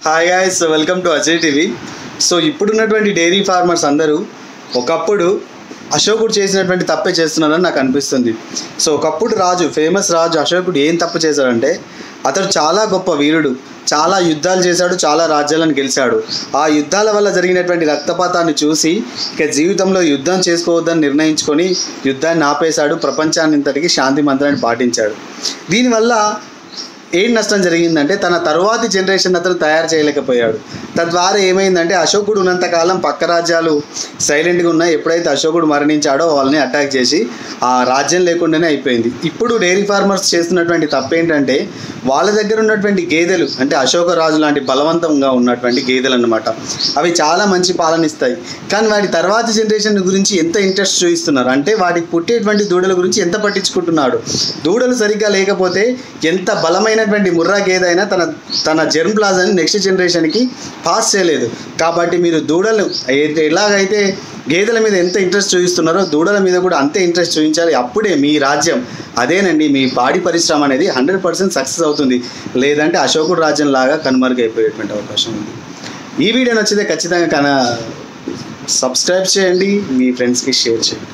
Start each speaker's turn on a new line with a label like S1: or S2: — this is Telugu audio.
S1: Hi guys, welcome to Ajay TV. So ఇప్పుడున్నటువంటి డైరీ ఫార్మర్స్ అందరూ ఒకప్పుడు అశోకుడు చేసినటువంటి తప్పే చేస్తున్నారని నాకు అనిపిస్తుంది. సో ఒకప్పుడు ఫేమస్ రాజు అశోకుడు ఏం తప్పు చేశాడంటే, అతడు చాలా గొప్ప వీరుడు, చాలా యుద్ధాలు చేశాడు, చాలా రాజ్యాలను గెలిచాడు. ఆ యుద్ధాల వల్ల జరిగినటువంటి రక్తపాతాన్ని చూసి ఇక జీవితంలో యుద్ధం చేసుకోవద్దని నిర్ణయించుకొని యుద్ధాన్ని ఆపేశాడు. ప్రపంచాన్నింతటికి శాంతి మంత్రాన్ని పాటించాడు. దీనివల్ల ఏం నష్టం జరిగిందంటే, తన తరువాతి జనరేషన్ అతను తయారు చేయలేకపోయాడు. తద్వారా ఏమైందంటే, అశోకుడు ఉన్నంతకాలం పక్క రాజ్యాలు సైలెంట్గా ఉన్నాయి. ఎప్పుడైతే అశోకుడు మరణించాడో వాళ్ళని అటాక్ చేసి ఆ రాజ్యం లేకుండానే అయిపోయింది. ఇప్పుడు డైరీ ఫార్మర్స్ చేస్తున్నటువంటి తప్పేంటంటే, వాళ్ళ దగ్గర ఉన్నటువంటి గేదెలు అంటే అశోక రాజు లాంటి బలవంతంగా ఉన్నటువంటి గేదెలు అన్నమాట, అవి చాలా మంచి పాలన ఇస్తాయి. కానీ వాటి తర్వాతి జనరేషన్ గురించి ఎంత ఇంట్రెస్ట్ చూపిస్తున్నారు అంటే, వాటికి పుట్టేటువంటి దూడల గురించి ఎంత పట్టించుకుంటున్నాడు. దూడలు సరిగ్గా లేకపోతే ఎంత బలమైనటువంటి ముర్రా గేదె అయినా తన జెర్మ్ ప్లాజాని నెక్స్ట్ జనరేషన్కి పాస్ చేయలేదు. కాబట్టి మీరు దూడలు ఎలాగైతే గేదెల మీద ఎంత ఇంట్రెస్ట్ చూపిస్తున్నారో దూడల మీద కూడా అంతే ఇంట్రెస్ట్ చూపించాలి. అప్పుడే మీ రాజ్యం, అదేనండి మీ పాడి పరిశ్రమ అనేది 100% సక్సెస్ అవుతుంది. లేదంటే అశోకుడు రాజ్యం లాగా కనుమరుగైపోయేటువంటి అవకాశం ఉంది. ఈ వీడియో నచ్చితే ఖచ్చితంగా సబ్స్క్రైబ్ చేయండి, మీ ఫ్రెండ్స్కి షేర్ చేయండి.